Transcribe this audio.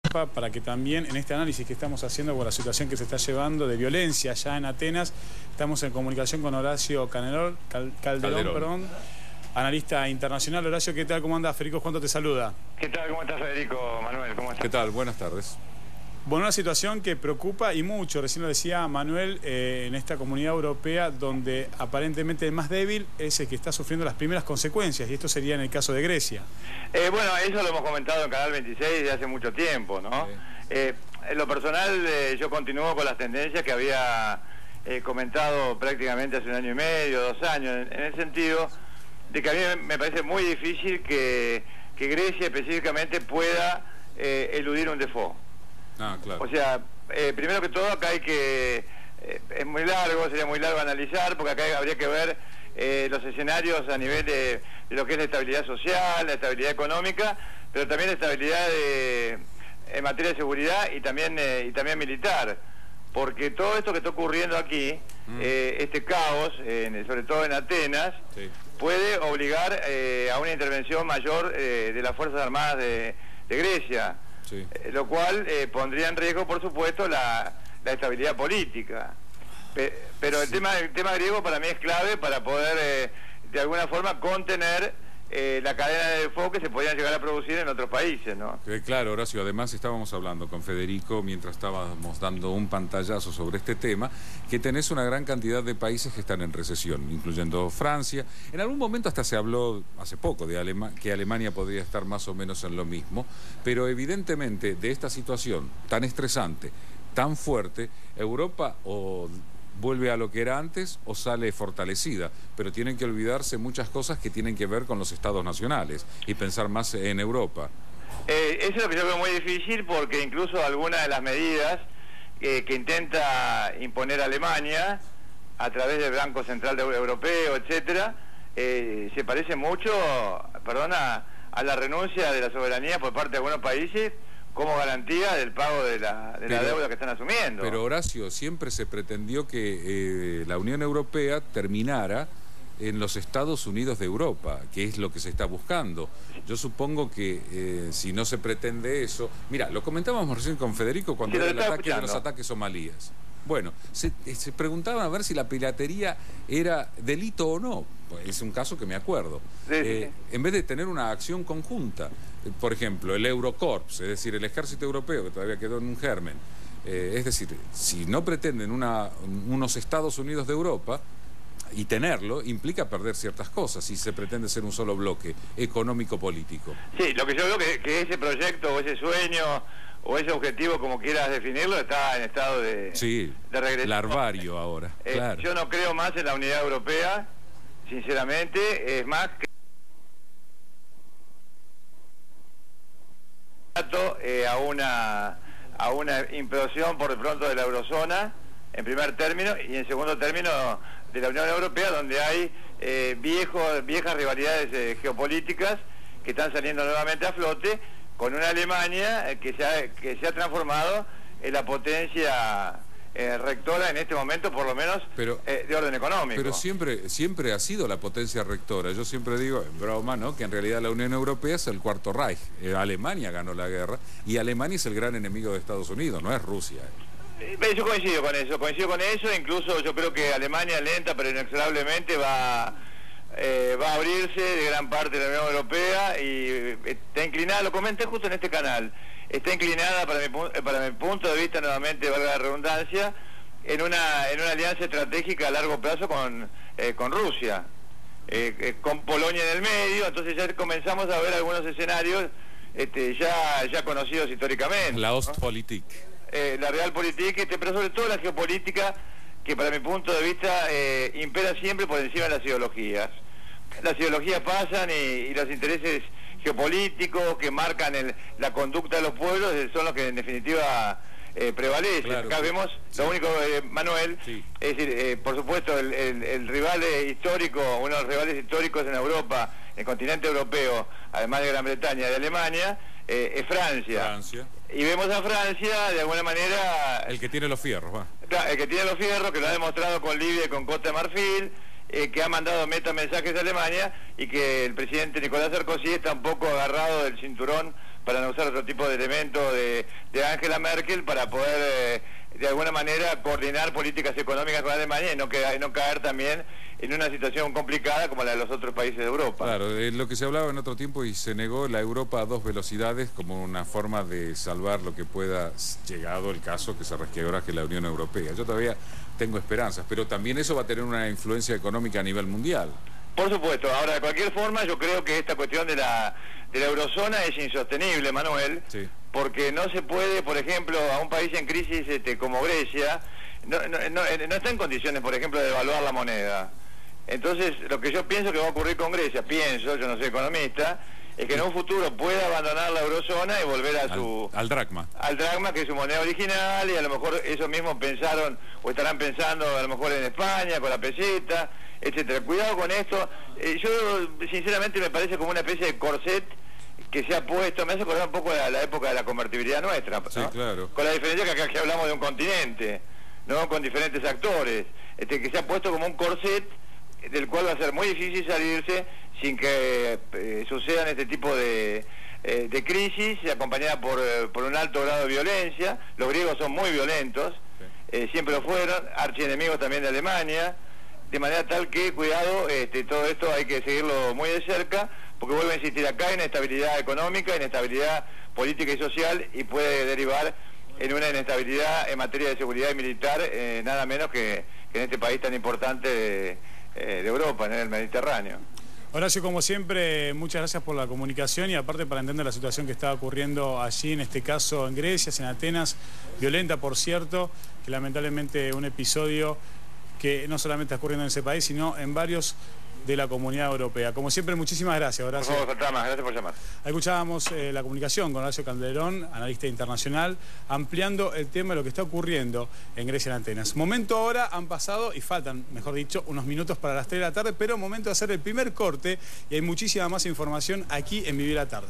para que también en este análisis que estamos haciendo por la situación que se está llevando de violencia allá en Atenas, estamos en comunicación con Horacio Calderón, analista internacional. Horacio, ¿qué tal? ¿Cómo andas? Federico Juanto te saluda. ¿Qué tal? ¿Cómo estás, Federico? Manuel, ¿cómo estás? ¿Qué tal? Buenas tardes. Bueno, una situación que preocupa y mucho, recién lo decía Manuel, en esta comunidad europea donde aparentemente el más débil es el que está sufriendo las primeras consecuencias, y esto sería en el caso de Grecia. Bueno, eso lo hemos comentado en Canal 26 desde hace mucho tiempo, ¿no? Sí. En lo personal, yo continúo con las tendencias que había comentado prácticamente hace 1 año y medio, 2 años, en el sentido de que a mí me parece muy difícil que Grecia específicamente pueda eludir un default. Ah, claro. O sea, primero que todo acá hay que... es muy largo, sería muy largo analizar, porque acá habría que ver los escenarios a nivel de lo que es la estabilidad social, la estabilidad económica, pero también la estabilidad en materia de seguridad y también militar. Porque todo esto que está ocurriendo aquí, este caos, sobre todo en Atenas, sí, puede obligar a una intervención mayor de las Fuerzas Armadas de Grecia. Sí. Lo cual pondría en riesgo, por supuesto, la estabilidad política. Pero el tema griego para mí es clave para poder, de alguna forma, contener la cadena de fuego que se podían llegar a producir en otros países, ¿no? Claro, Horacio, además estábamos hablando con Federico, mientras estábamos dando un pantallazo sobre este tema, que tenés una gran cantidad de países que están en recesión, incluyendo Francia. En algún momento hasta se habló, hace poco, de que Alemania podría estar más o menos en lo mismo, pero evidentemente de esta situación tan estresante, tan fuerte, Europa o vuelve a lo que era antes o sale fortalecida, pero tienen que olvidarse muchas cosas que tienen que ver con los estados nacionales y pensar más en Europa. Eso es lo que yo veo muy difícil, porque incluso algunas de las medidas que intenta imponer Alemania a través del Banco Central Europeo, etcétera, se parece mucho, a la renuncia de la soberanía por parte de algunos países como garantía del pago de la deuda que están asumiendo. Pero, Horacio, siempre se pretendió que la Unión Europea terminara en los Estados Unidos de Europa, que es lo que se está buscando. Yo supongo que si no se pretende eso... Mira, lo comentábamos recién con Federico cuando era el ataque de los ataques somalíes. Bueno, se preguntaban a ver si la piratería era delito o no. Es un caso que me acuerdo. Sí. En vez de tener una acción conjunta, por ejemplo, el Eurocorps, es decir, el ejército europeo, que todavía quedó en un germen, es decir, si no pretenden unos Estados Unidos de Europa, y tenerlo implica perder ciertas cosas si se pretende ser un solo bloque económico-político. Sí, lo que yo veo que ese proyecto o ese sueño o ese objetivo, como quieras definirlo, está en estado de regresión. Larvario ahora, claro. Yo no creo más en la unidad europea, sinceramente, es más que a una implosión por de pronto de la eurozona, en primer término, y en segundo término de la Unión Europea, donde hay viejas rivalidades geopolíticas que están saliendo nuevamente a flote, con una Alemania que se ha transformado en la potencia rectora en este momento, por lo menos de orden económico. Pero siempre ha sido la potencia rectora. Yo siempre digo, en broma, ¿no?, que en realidad la Unión Europea es el Cuarto Reich. Alemania ganó la guerra y Alemania es el gran enemigo de Estados Unidos, no es Rusia. Yo coincido con eso, incluso yo creo que Alemania lenta pero inexorablemente va a abrirse de gran parte de la Unión Europea y está inclinada, lo comenté justo en este canal, está inclinada para mi punto de vista, nuevamente valga la redundancia, en una alianza estratégica a largo plazo con Rusia, con Polonia en el medio. Entonces ya comenzamos a ver algunos escenarios ya conocidos históricamente. La Ostpolitik. La Realpolitik, pero sobre todo la geopolítica, que para mi punto de vista impera siempre por encima de las ideologías. Las ideologías pasan y los intereses geopolíticos que marcan la conducta de los pueblos son los que en definitiva prevalecen. Claro, acá vemos, lo único, Manuel, es decir, por supuesto el rival histórico, uno de los rivales históricos en Europa, en el continente europeo, además de Gran Bretaña y de Alemania, es Francia. Y vemos a Francia, de alguna manera... El que tiene los fierros, va. El que tiene los fierros, que lo ha demostrado con Libia y con Costa de Marfil, que ha mandado metamensajes a Alemania, y que el presidente Nicolás Sarkozy está un poco agarrado del cinturón para no usar otro tipo de elementos de Angela Merkel para poder de alguna manera coordinar políticas económicas con Alemania y no caer también en una situación complicada como la de los otros países de Europa. Claro, lo que se hablaba en otro tiempo y se negó la Europa a 2 velocidades como una forma de salvar lo que pueda, llegado el caso, que se resquebraje la Unión Europea. Yo todavía tengo esperanzas, pero también eso va a tener una influencia económica a nivel mundial. Por supuesto. Ahora, de cualquier forma, yo creo que esta cuestión de la eurozona es insostenible, Manuel, sí. Porque no se puede, por ejemplo, a un país en crisis como Grecia, no está en condiciones, por ejemplo, de devaluar la moneda. Entonces, lo que yo pienso que va a ocurrir con Grecia, yo no soy economista, es que en un futuro pueda abandonar la eurozona y volver a al dracma. Al dracma, que es su moneda original, y a lo mejor ellos mismos pensaron, o estarán pensando a lo mejor en España, con la peseta, etcétera. Cuidado con esto. Yo, sinceramente, me parece como una especie de corset que se ha puesto, me hace acordar un poco a la época de la convertibilidad nuestra, ¿no? Sí, claro. Con la diferencia que acá hablamos de un continente, ¿no? Con diferentes actores, que se ha puesto como un corset del cual va a ser muy difícil salirse sin que sucedan este tipo de crisis acompañada por un alto grado de violencia. Los griegos son muy violentos, siempre lo fueron, archienemigos también de Alemania, de manera tal que, cuidado, todo esto hay que seguirlo muy de cerca, porque vuelvo a insistir, acá hay inestabilidad económica, inestabilidad política y social, y puede derivar en una inestabilidad en materia de seguridad y militar, nada menos que en este país tan importante de Europa, en el Mediterráneo. Horacio, como siempre, muchas gracias por la comunicación y aparte para entender la situación que está ocurriendo allí, en este caso en Grecia, en Atenas, violenta por cierto, que lamentablemente un episodio que no solamente está ocurriendo en ese país, sino en varios de la Comunidad Europea. Como siempre, muchísimas gracias, Horacio. Por favor, gracias por llamar. Escuchábamos la comunicación con Horacio Calderón, analista internacional, ampliando el tema de lo que está ocurriendo en Grecia, en Atenas. Momento ahora, han pasado, y faltan, mejor dicho, unos minutos para las 3 de la tarde, pero momento de hacer el primer corte y hay muchísima más información aquí en Vivir la Tarde.